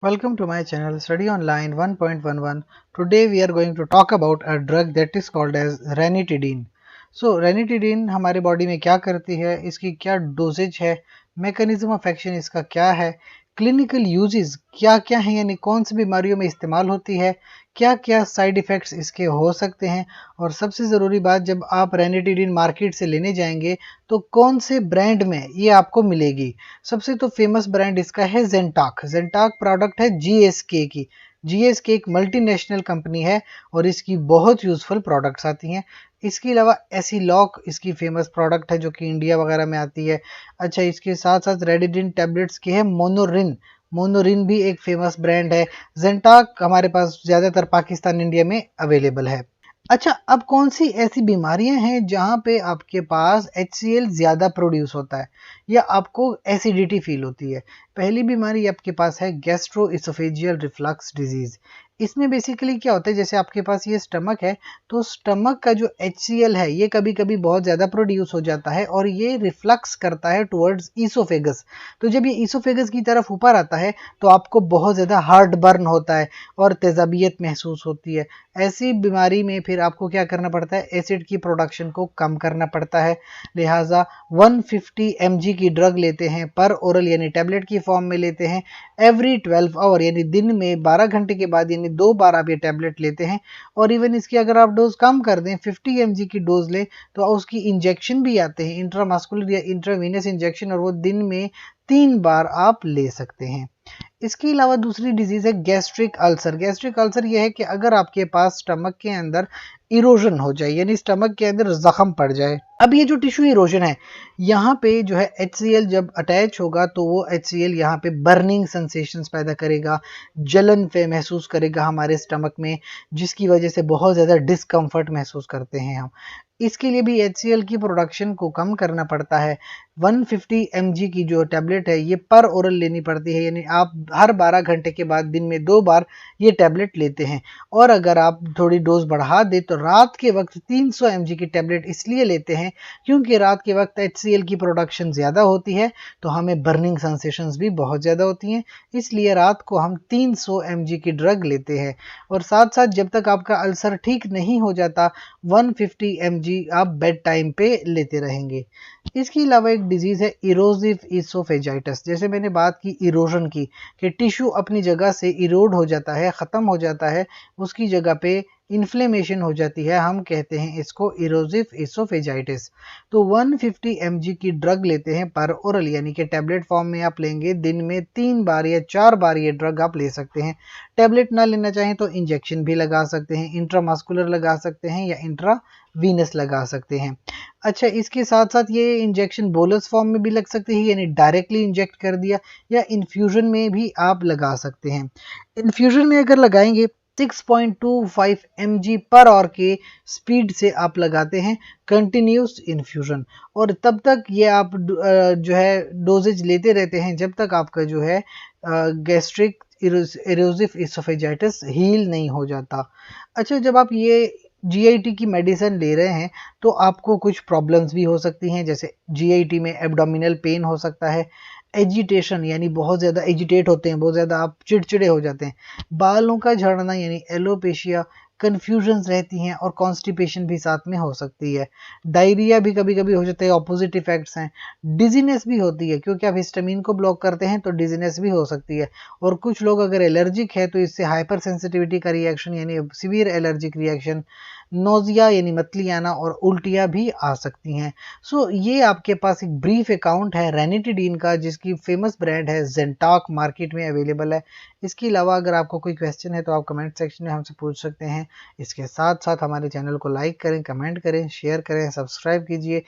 Welcome to my channel Study Online 1.11. Today we are going to talk about a drug that is called as ranitidine. So ranitidine हमारे body में क्या करती है, इसकी क्या doses है, मैकेनिज्म ऑफ एक्शन इसका क्या है, क्लिनिकल यूजेस क्या क्या है, यानी कौन सी बीमारियों में इस्तेमाल होती है, क्या क्या साइड इफ़ेक्ट्स इसके हो सकते हैं, और सबसे ज़रूरी बात, जब आप रेनिटिडिन मार्केट से लेने जाएंगे तो कौन से ब्रांड में ये आपको मिलेगी। सबसे तो फेमस ब्रांड इसका है जेंटाक। जेंटाक प्रोडक्ट है जीएसके की। जीएसके एक मल्टीनेशनल कंपनी है और इसकी बहुत यूज़फुल प्रोडक्ट्स आती हैं। इसके अलावा एसिलॉक इसकी फेमस प्रोडक्ट है जो कि इंडिया वगैरह में आती है। अच्छा, इसके साथ साथ रेडिडिन टैबलेट्स की है मोनोरिन। मोनोरिन भी एक फेमस ब्रांड है। जेंटाक हमारे पास ज़्यादातर पाकिस्तान इंडिया में अवेलेबल है। अच्छा, अब कौन सी ऐसी बीमारियां हैं जहां पे आपके पास HCl ज़्यादा प्रोड्यूस होता है या आपको एसिडिटी फील होती है। पहली बीमारी आपके पास है गैस्ट्रो इसोफेजियल रिफ्लक्स डिजीज़। इसमें बेसिकली क्या होता है, जैसे आपके पास ये स्टमक है तो स्टमक का जो HCl है ये कभी कभी बहुत ज़्यादा प्रोड्यूस हो जाता है और ये रिफ्लक्स करता है टुवर्ड्स ईसोफेगस। तो जब ये ईसोफेगस की तरफ ऊपर आता है तो आपको बहुत ज़्यादा हार्ट बर्न होता है और तेजाबियत महसूस होती है। ऐसी बीमारी में फिर आपको क्या करना पड़ता है, एसिड की प्रोडक्शन को कम करना पड़ता है। लिहाजा 150 mg की ड्रग लेते हैं पर ओरल, यानी टैबलेट की फॉर्म में लेते हैं एवरी 12 आवर, यानी दिन में 12 घंटे के बाद, यानी 2 बार आप ये टैबलेट लेते हैं। और इवन इसकी अगर आप डोज कम कर दें, 50 mg की डोज लें, तो उसकी इंजेक्शन भी आते हैं, इंट्रामस्कुलर या इंट्रावीनस इंजेक्शन, और वो दिन में 3 बार आप ले सकते हैं। इसके अलावा दूसरी डिजीज़ है गैस्ट्रिक अल्सर। गैस्ट्रिक अल्सर ये है कि अगर आपके पास स्टमक के अंदर इरोजन हो जाए, यानी स्टमक के अंदर जख्म पड़ जाए। अब ये जो टिश्यू इरोजन है, यहाँ पे जो है HCl जब अटैच होगा तो वो HCl यहाँ पे बर्निंग सेंसेशंस पैदा करेगा, जलन पे महसूस करेगा हमारे स्टमक में, जिसकी वजह से बहुत ज़्यादा डिस्कम्फर्ट महसूस करते हैं हम। इसके लिए भी HCl की प्रोडक्शन को कम करना पड़ता है। 150 mg की जो टैबलेट है ये पर ओरल लेनी पड़ती है, यानी आप हर 12 घंटे के बाद दिन में 2 बार ये टैबलेट लेते हैं। और अगर आप थोड़ी डोज बढ़ा दें तो रात के वक्त 300 mg की टैबलेट इसलिए लेते हैं क्योंकि रात के वक्त HCl की प्रोडक्शन ज़्यादा होती है तो हमें बर्निंग सेंसेशंस भी बहुत ज़्यादा होती हैं, इसलिए रात को हम 300 mg की ड्रग लेते हैं। और साथ साथ जब तक आपका अल्सर ठीक नहीं हो जाता 150 mg आप बेड टाइम पे लेते रहेंगे। इसके अलावा एक डिजीज़ है इरोजिव इसोफेजाइटिस। जैसे मैंने बात की इरोजन की, कि टिश्यू अपनी जगह से इरोड हो जाता है, ख़त्म हो जाता है, उसकी जगह पे इन्फ्लेमेशन हो जाती है, हम कहते हैं इसको इरोजिव इसोफेजाइटिस। तो 150 mg की ड्रग लेते हैं पर ओरल, यानी कि टैबलेट फॉर्म में आप लेंगे, दिन में 3 बार या 4 बार ये ड्रग आप ले सकते हैं। टैबलेट ना लेना चाहें तो इंजेक्शन भी लगा सकते हैं, इंट्रामस्कुलर लगा सकते हैं या इंट्रावीनस लगा सकते हैं। अच्छा, इसके साथ साथ ये इंजेक्शन बोलस फॉर्म में भी लग सकते हैं, यानी डायरेक्टली इंजेक्ट कर दिया, या इन्फ्यूजन में भी आप लगा सकते हैं। इन्फ्यूजन में अगर लगाएंगे 6.25 mg पर आवर के स्पीड से आप लगाते हैं कंटिन्यूस इन्फ्यूजन, और तब तक ये आप जो है डोजेज लेते रहते हैं जब तक आपका जो है गैस्ट्रिक इरोजिव इसोफेजाइटिस हील नहीं हो जाता। अच्छा, जब आप ये GIT की मेडिसिन ले रहे हैं तो आपको कुछ प्रॉब्लम्स भी हो सकती हैं, जैसे GIT में एब्डोमिनल पेन हो सकता है, एजिटेशन, यानी बहुत ज़्यादा एजिटेट होते हैं, बहुत ज़्यादा आप चिड़चिड़े हो जाते हैं, बालों का झड़ना यानी एलोपेशिया, कन्फ्यूजन्स रहती हैं, और कॉन्स्टिपेशन भी साथ में हो सकती है। डायरिया भी कभी कभी हो जाता है, ऑपोजिट इफेक्ट्स हैं। डिजीनेस भी होती है, क्योंकि आप हिस्टामिन को ब्लॉक करते हैं तो डिजीनेस भी हो सकती है। और कुछ लोग अगर एलर्जिक है तो इससे हाइपर सेंसिटिविटी का रिएक्शन, यानी सीवियर एलर्जिक रिएक्शन, नोजिया यानी मतली आना, और उल्टियाँ भी आ सकती हैं। सो ये आपके पास एक ब्रीफ अकाउंट है रेनिटिडीन का, जिसकी फेमस ब्रांड है जेंटाक, मार्केट में अवेलेबल है। इसके अलावा अगर आपको कोई क्वेश्चन है तो आप कमेंट सेक्शन में हमसे पूछ सकते हैं। इसके साथ साथ हमारे चैनल को लाइक करें, कमेंट करें, शेयर करें, सब्सक्राइब कीजिए।